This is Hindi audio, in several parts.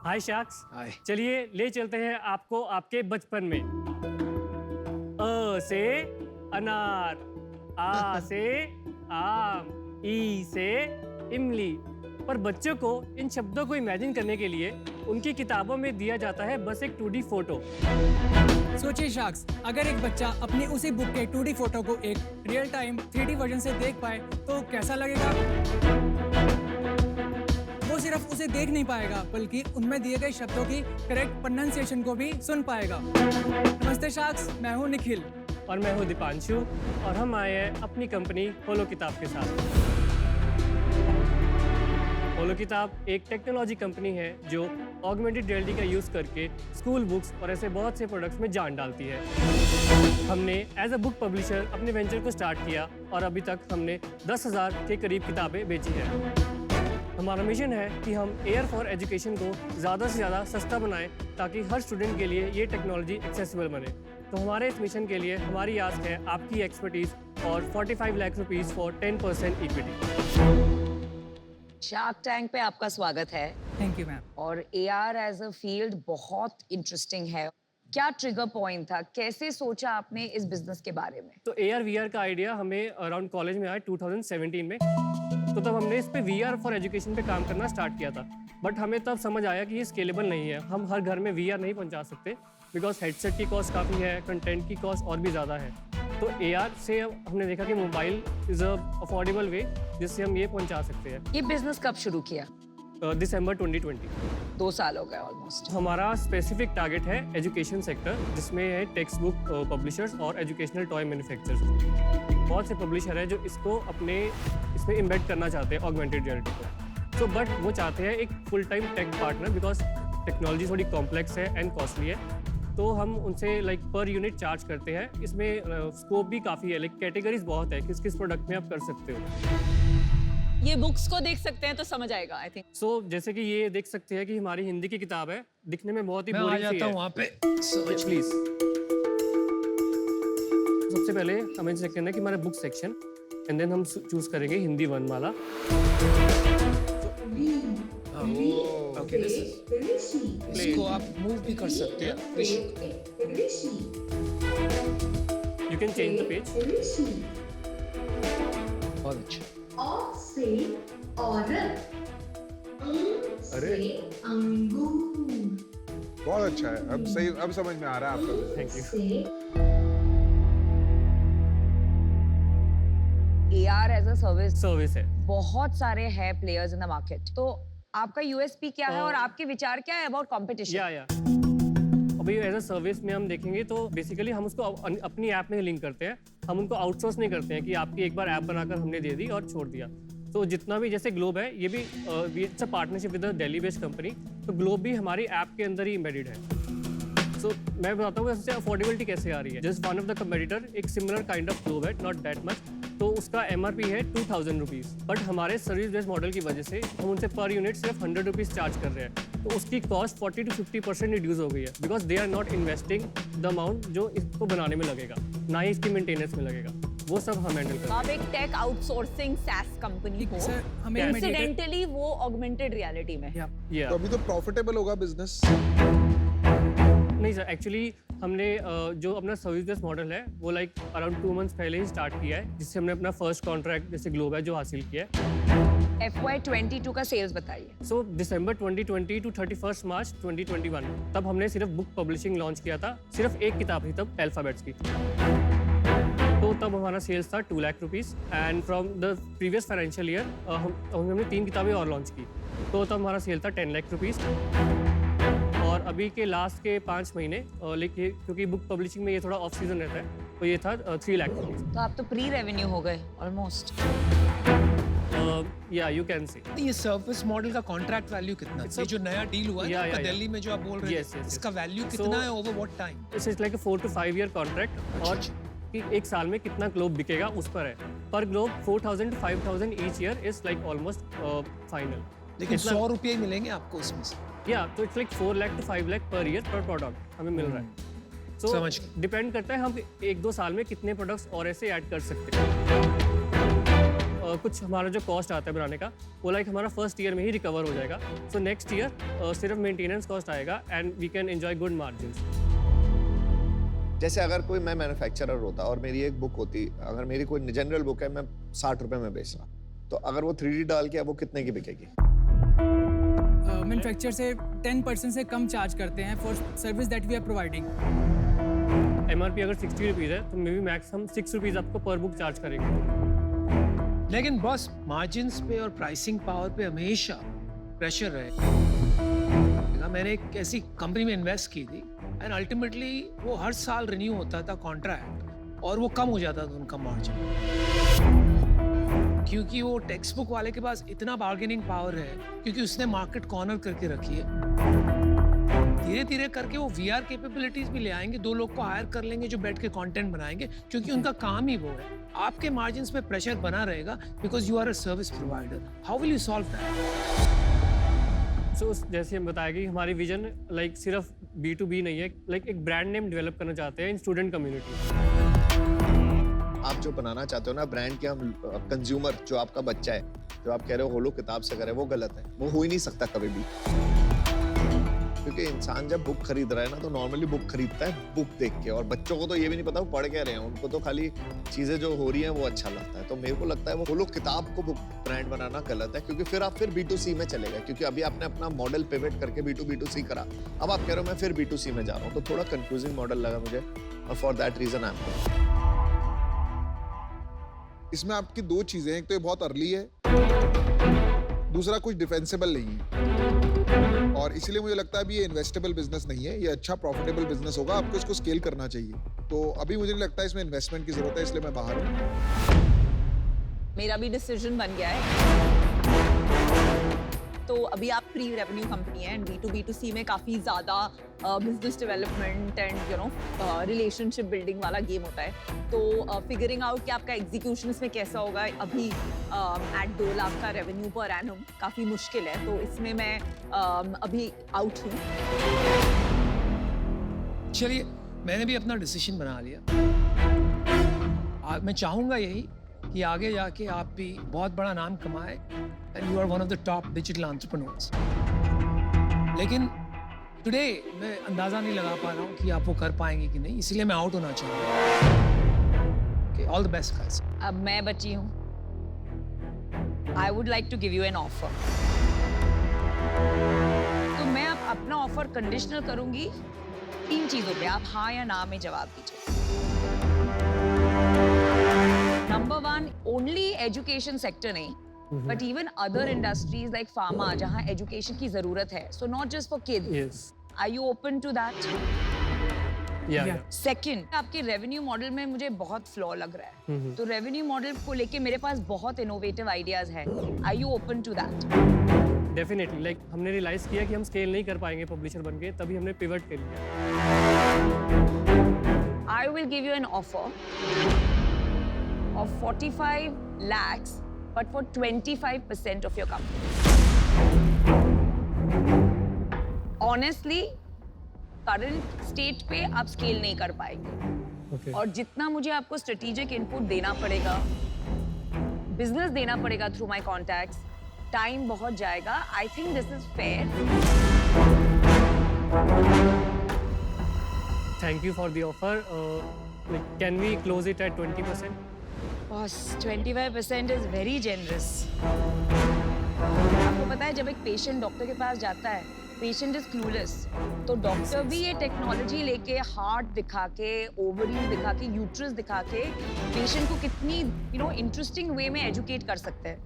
हाय शख्स, हाय। चलिए ले चलते हैं आपको आपके बचपन में। अ से अनार, आ से आम, ई से इमली। पर बच्चों को इन शब्दों को इमेजिन करने के लिए उनकी किताबों में दिया जाता है बस एक 2D फोटो। सोचिए शख्स, अगर एक बच्चा अपनी उसी बुक के 2D फोटो को एक रियल टाइम 3D वर्जन से देख पाए तो कैसा लगेगा? वो सिर्फ उसे देख नहीं पाएगा बल्कि उनमें दिए गए शब्दों की करेक्ट प्रोनाउंसिएशन को भी सुन पाएगा। नमस्ते शख्स, मैं हूँ निखिल। और मैं हूँ दीपांशु और हम आए हैं अपनी कंपनी होलो किताब के साथ। होलो किताब एक टेक्नोलॉजी कंपनी है जो ऑगमेंटेड रियलिटी का यूज़ करके स्कूल बुक्स और ऐसे बहुत से प्रोडक्ट्स में जान डालती है। हमने एज अ बुक पब्लिशर अपने वेंचर को स्टार्ट किया और अभी तक हमने 10,000 के करीब किताबें बेची हैं। हमारा मिशन है कि हम एयर फॉर एजुकेशन को ज़्यादा से ज़्यादा सस्ता बनाएं ताकि हर स्टूडेंट के लिए ये टेक्नोलॉजी एक्सेसिबल बने। तो हमारे इस मिशन के लिए हमारी आस है आपकी एक्सपर्टीज़ और 45 lakh rupees for 10% equity. Shark tank पे आपका स्वागत है। Thank you ma'am. और एआर एज अ फील्ड बहुत इंटरेस्टिंग है। क्या ट्रिगर पॉइंट था, कैसे सोचा आपने इस बिजनेस के बारे में? तो AR VR का आइडिया हमें अराउंड कॉलेज में आया 2017 में। तो तब हमने इस पे VR फॉर एजुकेशन पे काम करना स्टार्ट किया था। बट हमें तब समझ आया कि ये स्केलेबल नहीं है, हम हर घर में VR नहीं पहुंचा सकते बिकॉज हेडसेट की कॉस्ट काफ़ी है, कंटेंट की कॉस्ट और भी ज़्यादा है। तो AR से हमने देखा कि मोबाइल इज़ अ अफोर्डेबल वे जिससे हम ये पहुंचा सकते हैं। ये बिजनेस कब शुरू किया? दिसंबर 2020। 2 साल हो गए ऑलमोस्ट। हमारा स्पेसिफिक टारगेट है एजुकेशन सेक्टर, जिसमें है टेक्स्ट बुक पब्लिशर्स और एजुकेशनल टॉय मैन्युफैक्चरर्स। बहुत से पब्लिशर हैं जो इसको अपने इसमें इम्बेड करना चाहते हैं ऑगमेंटेड रियलिटी को। तो बट वो चाहते हैं एक full time tech partner because technology थोड़ी कॉम्प्लेक्स है एंड कॉस्टली है। तो हम उनसे लाइक पर यूनिट चार्ज करते हैं। इसमें स्कोप भी काफ़ी है, लाइक कैटेगरीज बहुत है, किस किस प्रोडक्ट में आप कर सकते हो। ये बुक्स को देख सकते हैं तो समझ आएगा आई थिंक। सो जैसे कि ये देख सकते हैं कि हमारी हिंदी की किताब है, दिखने में बहुत ही मैं आ बोरिंग सी जाता है। हूँ वहाँ पे। प्लीज सबसे पहले हमें चेक करना है कि हमारा बुक सेक्शन एंड देन हम चूज करेंगे हिंदी वर्णमाला। ओके, इसको आप मूव भी कर सकते हैं। You can change the page. बहुत अच्छा। औ से औरत, अरे अंगूर, बहुत अच्छा है। अब सही, अब समझ में आ रहा है आपका। Thank you. से AR as a service service है। बहुत सारे हैं प्लेयर्स इन द मार्केट। तो आपका यूएसपी क्या है और आपके विचार क्या है अबाउट कंपटीशन? या अभी एज अ सर्विस में हम देखेंगे तो बेसिकली हम उसको अपनी ऐप में लिंक करते हैं। हम उनको आउटसोर्स नहीं करते हैं कि आपकी एक बार ऐप बनाकर हमने दे दी और छोड़ दिया। तो जितना भी जैसे ग्लोब है, ये भी it's a partnership with a Delhi based company. तो ग्लोब भी हमारी ऐप के अंदर ही एम्बेडेड है। सो मैं बताता हूँ इससे अफोर्डेबिलिटी कैसे आ रही है। Just one of the competitor एक सिमिलर काइंड ऑफ ग्लोब है, नॉट दैट मच। तो उसका MRP है 2000 रुपीज़। बट हमारे सर्विस बेस्ड मॉडल की वजह से हम उनसे पर यूनिट सिर्फ 100 रुपीज़ चार्ज कर रहे हैं। तो उसकी कॉस्ट 40 to 50% रिड्यूस हो गई है because they are not investing the amount जो इसको बनाने में लगेगा, ना ही इसकी मेंटेनेंस में लगेगा। वो सब हम हैंडल करते हैं। आप एक टेक आउटसोर्सिंग सैस कंपनी हो, सर, हमें इंसिडेंटली वो ऑगमेंटेड रियलिटी में। Yeah. तो अभी तो प्रॉफिटेबल होगा बिजनेस। नहीं सर, एक्चुअली हमने जो अपना सर्विस बेस्ड मॉडल है वो लाइक अराउंड 2 मंथ्स पहले ही स्टार्ट किया है, जिससे हमने अपना फर्स्ट कॉन्ट्रैक्ट जैसे ग्लोब है जो हासिल किया है। FY22 का सेल्स बताइए। सो दिसंबर 2020 टू 31 मार्च 2021 तब हमने सिर्फ बुक पब्लिशिंग लॉन्च किया था। सिर्फ एक किताब थी तब, अल्फाबेट्स की। तो तब हमारा सेल्स था 2 lakh rupees and from the previous financial year हमने 3 किताबें और लॉन्च की। तो तब हमारा सेल था 10 लाख रुपीज़। और अभी के लास्ट के 5 महीने लेकिन क्योंकि बुक पब्लिशिंग में ये थोड़ा ऑफ सीजन रहता है तो ये था 3 लाख रुपीज़। तो आप तो प्री रेवेन्यू हो गए ऑलमोस्ट। या यू कैन से। ये सर्विस मॉडल का कॉन्ट्रैक्ट वैल्यू कितना है? ये जो नया डील हुआ है Yeah, ना, आपका yeah, दिल्ली में जो आप बोल रहे Yes, हैं, yes, इसका yes. वैल्यू So- कितना है over what time? It's like 4 to 5 year contract और कि एक साल में कितना ग्लोब बिकेगा उस पर है। पर globe 4000 to 5000 each year is like almost final. लेकिन 100 रुपये ही मिलेंगे आपको इसमें से। या तो it's like 4 lakh to 5 lakh per year पर प्रोडक्ट हमें मिल रहा है। सो समझ गया। डिपेंड करता है हम 1-2 साल में कितने प्रोडक्ट्स और ऐसे ऐड कर सकते हैं। कुछ हमारा जो कॉस्ट आता है बनाने का वो लाइक हमारा फर्स्ट ईयर में ही रिकवर हो जाएगा. सो नेक्स्ट ईयर सिर्फ मेंटेनेंस कॉस्ट आएगा and we can enjoy good margins. जैसे अगर कोई मैं मैन्युफैक्चरर होता और मेरी एक बुक होती, अगर मेरी कोई जनरल बुक है, मैं 60 रुपए में बेच रहा, तो अगर वो 3D डाल के वो कितने की बिकेगी? मैन्युफैक्चर से 10% से कम चार्ज करते हैं for service that we are providing. MRP अगर 60 रुपीज़ है तो मे बी मैक्स हम 6 रुपीज़ आपको पर बुक चार्ज करेंगे. लेकिन बॉस मार्जिन्स पे और प्राइसिंग पावर पे हमेशा प्रेशर रहेगा. मैंने एक ऐसी कंपनी में इन्वेस्ट की थी एंड अल्टीमेटली वो हर साल रिन्यू होता था कॉन्ट्रैक्ट और वो कम हो जाता था उनका मार्जिन, क्योंकि वो टेक्स्ट बुक वाले के पास इतना बार्गेनिंग पावर है, क्योंकि उसने मार्केट कॉर्नर करके रखी है. धीरे धीरे करके वो VR कैपेबिलिटीज भी ले आएंगे, 2 लोग को हायर कर लेंगे जो बैठ के कंटेंट बनाएंगे, क्योंकि उनका काम ही वो है. आपके मार्जिन्स पे प्रेशर बना रहेगा because you are a service provider. How will you solve that? So जैसे हम बताया कि हमारी विजन लाइक सिर्फ B2B नहीं है, लाइक एक ब्रांड नेम डेवलप करना चाहते हैं इन स्टूडेंट कम्युनिटी. आप जो बनाना चाहते हो ना ब्रांड के, हम कंज्यूमर जो आपका बच्चा है, जो आप कह रहे हो होलो किताब से करे, वो गलत है. वो हो ही नहीं सकता कभी भी, क्योंकि इंसान जब बुक खरीद रहा है ना तो नॉर्मली बुक खरीदता है बुक देख के, और बच्चों को तो ये भी नहीं पता वो पढ़ क्या रहे हैं, उनको तो खाली चीजें जो हो रही हैं वो अच्छा लगता है. तो मेरे को लगता है वो लोग किताब को बुक ब्रांड बनाना गलत है, क्योंकि फिर आप B2C में चले गए, क्योंकि अभी आपने अपना मॉडल पिवट करके B2B2C करा, अब आप कह रहे हो मैं फिर B2C में जा रहा हूँ, तो थोड़ा कंफ्यूजिंग मॉडल लगा मुझे. For that reason I am. इसमें आपकी 2 चीजें हैं, एक तो ये बहुत अर्ली है, दूसरा कुछ डिफेंसिबल नहीं है, और इसीलिए मुझे लगता है अभी ये इन्वेस्टेबल बिजनेस नहीं है. ये अच्छा प्रॉफिटेबल बिजनेस होगा, आपको इसको स्केल करना चाहिए. तो अभी मुझे नहीं लगता है इसमें इन्वेस्टमेंट की जरूरत है, इसलिए मैं बाहर हूँ. मेरा भी डिसीजन बन गया है. तो अभी आप प्री रेवेन्यू कंपनी है एंड B2B2C में काफ़ी ज़्यादा business development and you know relationship building वाला गेम होता है. तो फिगरिंग आउट कि आपका एग्जीक्यूशन इसमें कैसा होगा अभी एट 2 लाख का रेवेन्यू पर एनम काफ़ी मुश्किल है. तो इसमें मैं अभी आउट हूँ. चलिए, मैंने भी अपना डिसीजन बना लिया. मैं चाहूँगा यही कि आगे जाके आप भी बहुत बड़ा नाम कमाए and you are one of the top digital entrepreneurs. लेकिन टुडे मैं अंदाज़ा नहीं लगा पा रहा हूँ कि आप वो कर पाएंगे कि नहीं, इसलिए मैं आउट होना चाहूँगा. All the best guys. अब मैं बची हूँ. I would like to give you an offer. तो मैं अब अपना ऑफर कंडीशनल करूंगी 3 चीजों पे. आप हाँ या ना में जवाब दीजिए. नंबर 1, ओनली एजुकेशन सेक्टर नहीं, but even other industries like pharma, जहाँ एजुकेशन की जरूरत है. So not just for kids. Yes. Are you open to that? Yeah. Second, आपके रेवेन्यू मॉडल में मुझे बहुत फ्लॉ लग रहा है. तो रेवेन्यू मॉडल को लेके मेरे पास बहुत इनोवेटिव आइडियाज है. Are you open to that? Definitely, like हमने रियलाइज किया कि हम स्केल नहीं कर पाएंगे पब्लिशर बन के, तभी हमने पिवट कर लिया. I will give you an offer of 45 lakhs, but for 25% of your company. Honestly, current state पे आप स्केल नहीं कर पाएंगे. Okay. और जितना मुझे आपको स्ट्रेटेजिक इनपुट देना पड़ेगा, बिजनेस देना पड़ेगा थ्रू माय कॉन्टैक्ट्स, टाइम बहुत जाएगा. I think this is fair. Thank you for the offer. Like, can we close it at 20%? Boss, 25% is very generous. आपको पता है जब एक पेशेंट डॉक्टर के पास जाता है, पेशेंट इज क्लूलेस, तो डॉक्टर भी ये टेक्नोलॉजी लेके हार्ट दिखा के, ओवरीज दिखा के, यूट्रस दिखा के पेशेंट को कितनी इंटरेस्टिंग वे में एजुकेट कर सकते हैं.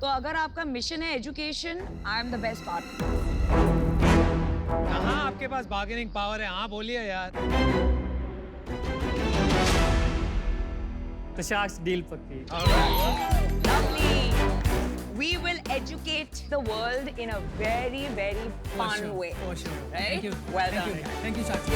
तो अगर आपका मिशन है education, I am the best partner. कहाँ आपके पास बार्गेनिंग पावर है? हाँ बोलिए यार. तो शार्क्स डील पक्की. Lovely. We will educate the world in a very, very fun way. For sure. Right? Thank you. Well Thank done. you. Thank you, Sakshi.